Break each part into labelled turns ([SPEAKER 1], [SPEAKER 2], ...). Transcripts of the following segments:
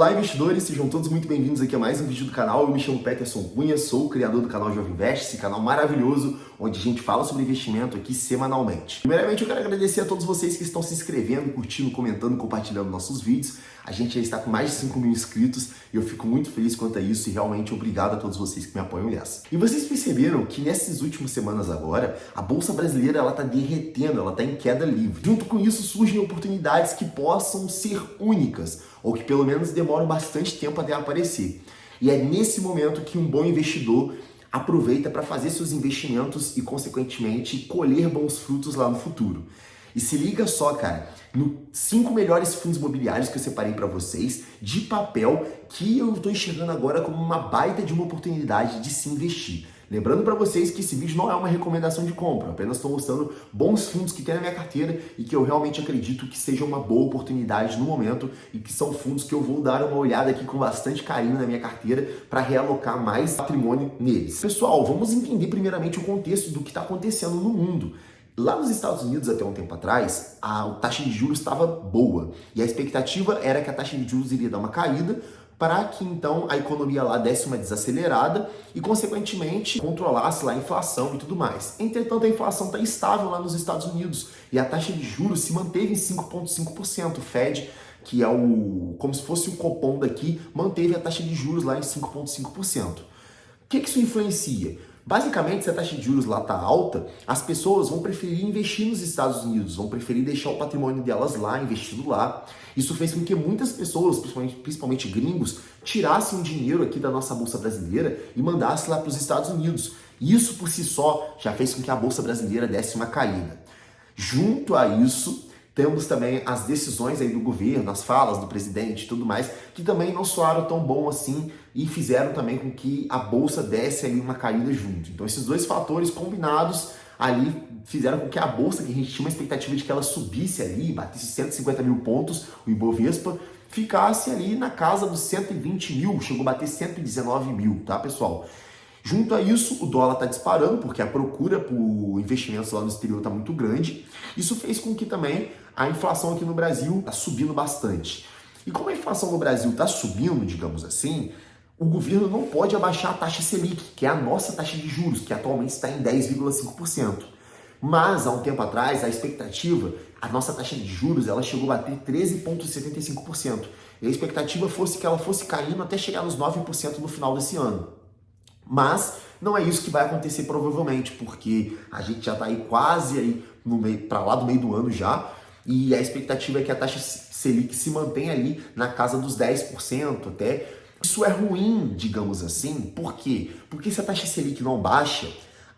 [SPEAKER 1] Olá, investidores, sejam todos muito bem-vindos aqui a mais um vídeo do canal. Eu me chamo Peterson Cunha, sou o criador do canal Jovem Invest, esse canal maravilhoso onde a gente fala sobre investimento aqui semanalmente. Primeiramente, eu quero agradecer a todos vocês que estão se inscrevendo, curtindo, comentando, compartilhando nossos vídeos. A gente já está com mais de 5 mil inscritos e eu fico muito feliz quanto a isso e realmente obrigado a todos vocês que me apoiam nessa. E vocês perceberam que nessas últimas semanas agora, a Bolsa Brasileira ela está derretendo, ela está em queda livre. Junto com isso surgem oportunidades que possam ser únicas ou que pelo menos demoram bastante tempo até aparecer. E é nesse momento que um bom investidor aproveita para fazer seus investimentos e, consequentemente, colher bons frutos lá no futuro. E se liga só, cara, nos 5 melhores fundos imobiliários que eu separei para vocês, de papel, que eu estou enxergando agora como uma baita de uma oportunidade de se investir. Lembrando para vocês que esse vídeo não é uma recomendação de compra, eu apenas estou mostrando bons fundos que tem na minha carteira e que eu realmente acredito que sejam uma boa oportunidade no momento e que são fundos que eu vou dar uma olhada aqui com bastante carinho na minha carteira para realocar mais patrimônio neles. Pessoal, vamos entender primeiramente o contexto do que está acontecendo no mundo. Lá nos Estados Unidos, até um tempo atrás, a taxa de juros estava boa e a expectativa era que a taxa de juros iria dar uma caída para que então a economia lá desse uma desacelerada e, consequentemente, controlasse lá a inflação e tudo mais. Entretanto, a inflação está estável lá nos Estados Unidos e a taxa de juros se manteve em 5,5%. O Fed, que é como se fosse o Copom daqui, manteve a taxa de juros lá em 5,5%. O que isso influencia? Basicamente, se a taxa de juros lá está alta, as pessoas vão preferir investir nos Estados Unidos, vão preferir deixar o patrimônio delas lá, investido lá. Isso fez com que muitas pessoas, principalmente gringos, tirassem o dinheiro aqui da nossa Bolsa Brasileira e mandassem lá para os Estados Unidos. Isso, por si só, já fez com que a Bolsa Brasileira desse uma caída. Junto a isso, temos também as decisões aí do governo, as falas do presidente e tudo mais, que também não soaram tão bom assim e fizeram também com que a bolsa desse ali uma caída junto. Então esses dois fatores combinados ali fizeram com que a bolsa, que a gente tinha uma expectativa de que ela subisse ali, batesse 150 mil pontos, o Ibovespa, ficasse ali na casa dos 120 mil, chegou a bater 119 mil, tá, pessoal? Junto a isso, o dólar está disparando, porque a procura por investimentos lá no exterior está muito grande. Isso fez com que também a inflação aqui no Brasil está subindo bastante. E como a inflação no Brasil está subindo, digamos assim, o governo não pode abaixar a taxa Selic, que é a nossa taxa de juros, que atualmente está em 10,5%. Mas, há um tempo atrás, a expectativa, a nossa taxa de juros, ela chegou a bater 13,75%. E a expectativa fosse que ela fosse caindo até chegar nos 9% no final desse ano. Mas não é isso que vai acontecer provavelmente, porque a gente já está aí quase aí para lá do meio do ano já, e a expectativa é que a taxa Selic se mantenha ali na casa dos 10% até. Isso é ruim, digamos assim, por quê? Porque se a taxa Selic não baixa,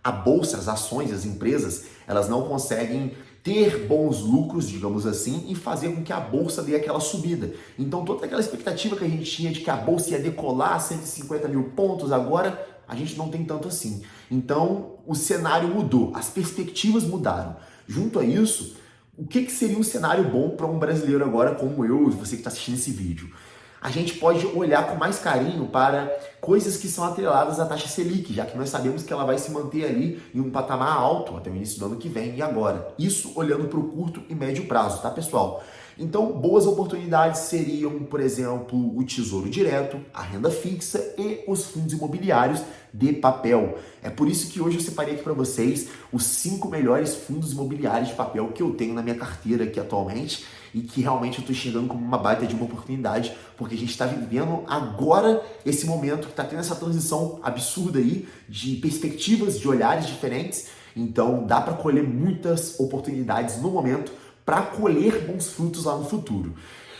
[SPEAKER 1] a bolsa, as ações, as empresas, elas não conseguem ter bons lucros, digamos assim, e fazer com que a bolsa dê aquela subida. Então toda aquela expectativa que a gente tinha de que a bolsa ia decolar 150 mil pontos, agora a gente não tem tanto assim. Então o cenário mudou, as perspectivas mudaram. Junto a isso, o que seria um cenário bom para um brasileiro agora como eu e você que está assistindo esse vídeo? A gente pode olhar com mais carinho para coisas que são atreladas à taxa Selic, já que nós sabemos que ela vai se manter ali em um patamar alto até o início do ano que vem e agora. Isso olhando para o curto e médio prazo, tá, pessoal? Então, boas oportunidades seriam, por exemplo, o Tesouro Direto, a renda fixa e os fundos imobiliários de papel. É por isso que hoje eu separei aqui para vocês os 5 melhores fundos imobiliários de papel que eu tenho na minha carteira aqui atualmente e que realmente eu estou enxergando como uma baita de uma oportunidade, porque a gente está vivendo agora esse momento que está tendo essa transição absurda aí de perspectivas, de olhares diferentes. Então dá para colher muitas oportunidades no momento para colher bons frutos lá no futuro.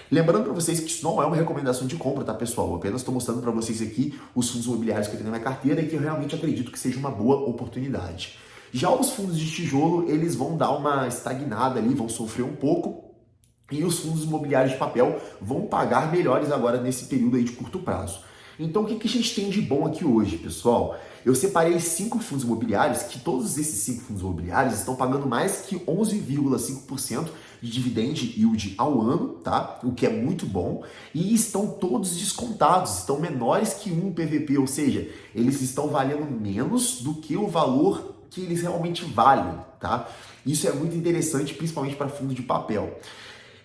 [SPEAKER 1] Lembrando para vocês que isso não é uma recomendação de compra, tá, pessoal? Eu apenas estou mostrando para vocês aqui os fundos imobiliários que eu tenho na minha carteira e que eu realmente acredito que seja uma boa oportunidade. Já os fundos de tijolo, eles vão dar uma estagnada ali, vão sofrer um pouco, e os fundos imobiliários de papel vão pagar melhores agora nesse período aí de curto prazo. Então, o que a gente tem de bom aqui hoje, pessoal? Eu separei 5 fundos imobiliários, que todos esses 5 fundos imobiliários estão pagando mais que 11,5% de dividend yield ao ano, tá? O que é muito bom. E estão todos descontados, estão menores que 1 PVP, ou seja, eles estão valendo menos do que o valor que eles realmente valem, tá? Isso é muito interessante, principalmente para fundo de papel.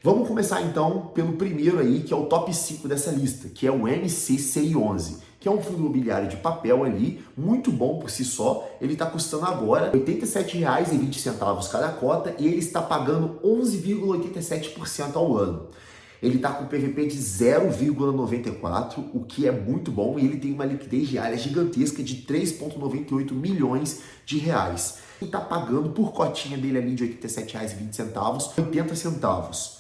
[SPEAKER 1] Vamos começar então pelo primeiro aí, que é o top 5 dessa lista, que é o MCCI11, que é um fundo imobiliário de papel ali, muito bom por si só. Ele está custando agora R$ 87,20 cada cota e ele está pagando 11,87% ao ano. Ele está com PVP de 0,94, o que é muito bom, e ele tem uma liquidez diária gigantesca de 3,98 milhões de reais. E está pagando por cotinha dele ali de R$ 87,20, 80 centavos.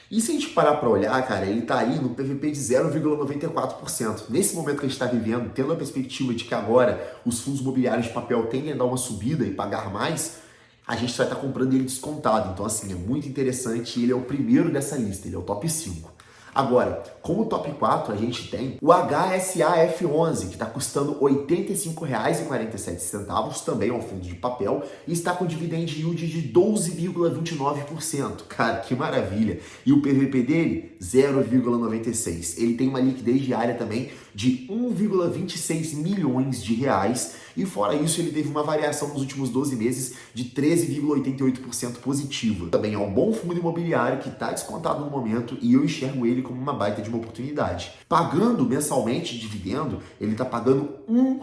[SPEAKER 1] E se a gente parar para olhar, cara, ele está aí no PVP de 0,94%. Nesse momento que a gente está vivendo, tendo a perspectiva de que agora os fundos imobiliários de papel tendem a dar uma subida e pagar mais, a gente vai estar comprando ele descontado. Então, assim, é muito interessante e ele é o primeiro dessa lista, ele é o top 5. Agora, como top 4, a gente tem o HSAF11, que está custando R$ 85,47, também é um fundo de papel, e está com dividend yield de 12,29%. Cara, que maravilha! E o PVP dele, 0,96. Ele tem uma liquidez diária também de 1,26 milhões de reais, e fora isso ele teve uma variação nos últimos 12 meses de 13,88% positiva. Também é um bom fundo imobiliário que está descontado no momento e eu enxergo ele como uma baita de uma oportunidade. Pagando mensalmente dividendo, ele está pagando R$ 1,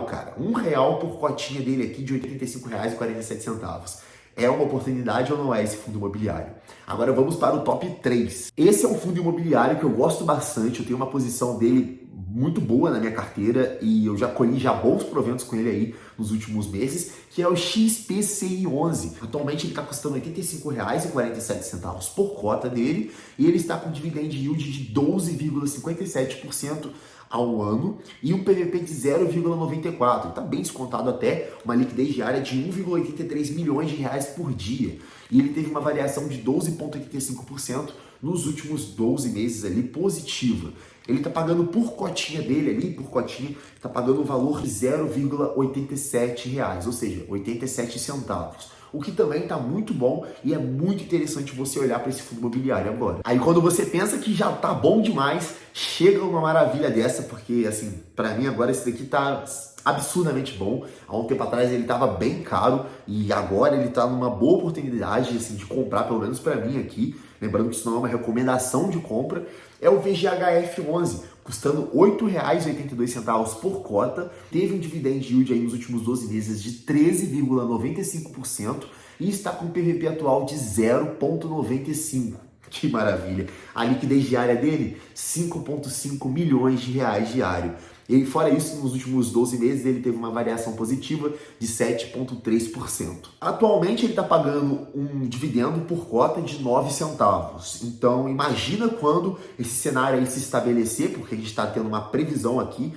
[SPEAKER 1] cara. R$ 1 por cotinha dele aqui de R$ 85,47. É uma oportunidade ou não é esse fundo imobiliário? Agora vamos para o top 3. Esse é um fundo imobiliário que eu gosto bastante, eu tenho uma posição dele muito boa na minha carteira e eu já colhi bons proventos com ele aí nos últimos meses, que é o XPCI11. Atualmente ele está custando R$ 85,47 por cota dele e ele está com dividend yield de 12,57% ao ano e um PVP de 0,94. Está bem descontado até, uma liquidez diária de 1,83 milhões de reais por dia. E ele teve uma variação de 12,85% nos últimos 12 meses ali, positiva. Ele está pagando por cotinha dele ali, por cotinha, está pagando um valor de R$ 0,87, ou seja, 87 centavos. O que também está muito bom e é muito interessante você olhar para esse fundo imobiliário agora. Aí quando você pensa que já está bom demais, chega uma maravilha dessa, porque assim, para mim agora esse daqui está absurdamente bom. Há um tempo atrás ele estava bem caro e agora ele está numa boa oportunidade assim, de comprar, pelo menos para mim aqui. Lembrando que isso não é uma recomendação de compra. É o VGHF11, custando R$ 8,82 por cota. Teve um dividend yield aí nos últimos 12 meses de 13,95% e está com PVP atual de 0,95. Que maravilha! A liquidez diária dele, 5,5 milhões de reais diário. E fora isso, nos últimos 12 meses ele teve uma variação positiva de 7,3%. Atualmente ele está pagando um dividendo por cota de 9 centavos. Então imagina quando esse cenário aí se estabelecer, porque a gente está tendo uma previsão aqui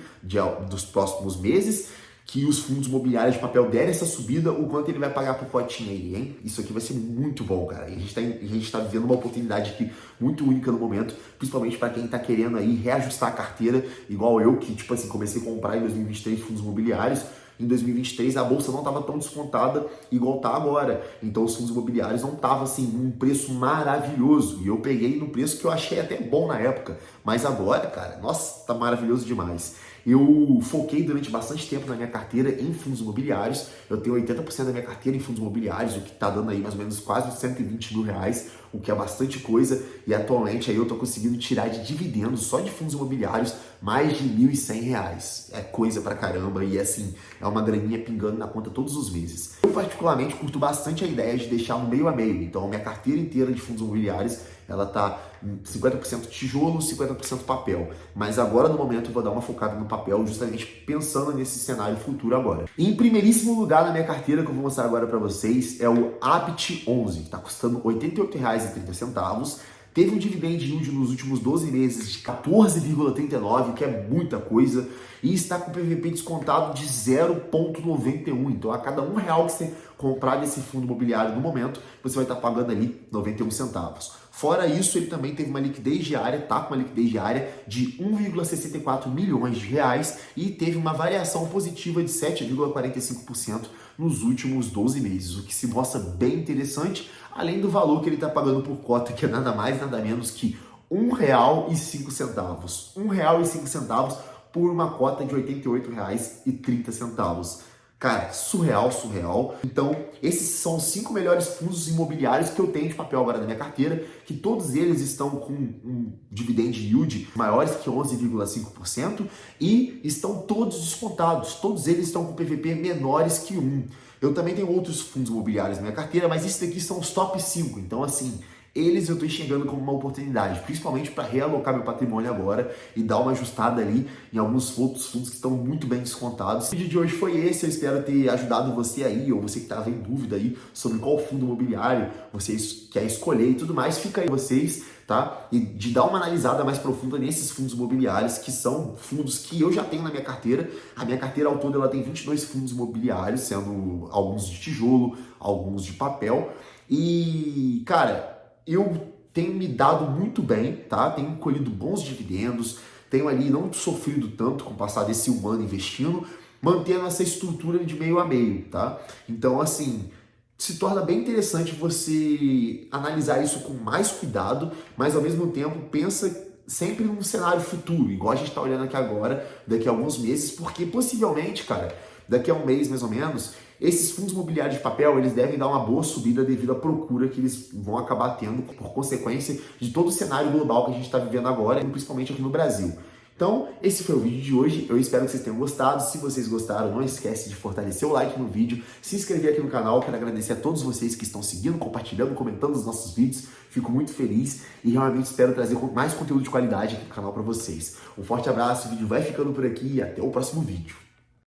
[SPEAKER 1] dos próximos meses, que os fundos imobiliários de papel derem essa subida, o quanto ele vai pagar por cotinha aí, hein? Isso aqui vai ser muito bom, cara. E a gente tá vivendo uma oportunidade aqui muito única no momento, principalmente para quem tá querendo aí reajustar a carteira, igual eu, que, tipo assim, comecei a comprar em 2023 fundos imobiliários. Em 2023 a bolsa não estava tão descontada igual tá agora. Então os fundos imobiliários não estavam assim num preço maravilhoso. E eu peguei no preço que eu achei até bom na época. Mas agora, cara, nossa, tá maravilhoso demais. Eu foquei durante bastante tempo na minha carteira em fundos imobiliários. Eu tenho 80% da minha carteira em fundos imobiliários, o que está dando aí mais ou menos quase 120 mil reais, o que é bastante coisa. E atualmente aí eu estou conseguindo tirar de dividendos só de fundos imobiliários mais de R$ 1.100. É coisa pra caramba e assim, é uma graninha pingando na conta todos os meses. Eu particularmente curto bastante a ideia de deixar um meio a meio. Então a minha carteira inteira de fundos imobiliários, ela tá 50% tijolo, 50% papel. Mas agora no momento eu vou dar uma focada no papel, justamente pensando nesse cenário futuro agora. E em primeiríssimo lugar na minha carteira, que eu vou mostrar agora para vocês, é o APT11, que está custando R$ 88,30. Teve um dividend yield nos últimos 12 meses de 14,39, que é muita coisa, e está com PVP descontado de 0,91. Então, a cada R$ 1 que você comprar desse fundo imobiliário no momento, você vai estar pagando ali 91 centavos. Fora isso, ele também teve uma liquidez diária, está com uma liquidez diária de 1,64 milhões de reais e teve uma variação positiva de 7,45% nos últimos 12 meses, o que se mostra bem interessante, além do valor que ele está pagando por cota, que é nada mais, nada menos que R$ 1,05. R$ 1,05 por uma cota de R$ 88,30. Cara, surreal, surreal. Então, esses são os 5 melhores fundos imobiliários que eu tenho de papel agora na minha carteira, que todos eles estão com um dividend yield maiores que 11,5% e estão todos descontados. Todos eles estão com PVP menores que 1. Eu também tenho outros fundos imobiliários na minha carteira, mas esses daqui são os top 5. Então, assim, eles eu estou enxergando como uma oportunidade, principalmente para realocar meu patrimônio agora e dar uma ajustada ali em alguns outros fundos que estão muito bem descontados. O vídeo de hoje foi esse, eu espero ter ajudado você aí, ou você que estava em dúvida aí sobre qual fundo imobiliário você quer escolher e tudo mais, fica aí vocês, tá? E de dar uma analisada mais profunda nesses fundos imobiliários, que são fundos que eu já tenho na minha carteira. A minha carteira ao todo ela tem 22 fundos imobiliários, sendo alguns de tijolo, alguns de papel. E, cara, eu tenho me dado muito bem, tá? Tenho colhido bons dividendos, tenho ali não sofrido tanto com o passar desse 1 ano investindo, mantendo essa estrutura de meio a meio, tá? Então, assim, se torna bem interessante você analisar isso com mais cuidado, mas ao mesmo tempo pensa sempre num cenário futuro, igual a gente está olhando aqui agora, daqui a alguns meses, porque possivelmente, cara, daqui a um mês mais ou menos, esses fundos imobiliários de papel, eles devem dar uma boa subida devido à procura que eles vão acabar tendo por consequência de todo o cenário global que a gente está vivendo agora, principalmente aqui no Brasil. Então, esse foi o vídeo de hoje, eu espero que vocês tenham gostado. Se vocês gostaram, não esquece de fortalecer o like no vídeo, se inscrever aqui no canal. Quero agradecer a todos vocês que estão seguindo, compartilhando, comentando os nossos vídeos. Fico muito feliz e realmente espero trazer mais conteúdo de qualidade aqui no canal para vocês. Um forte abraço, o vídeo vai ficando por aqui e até o próximo vídeo.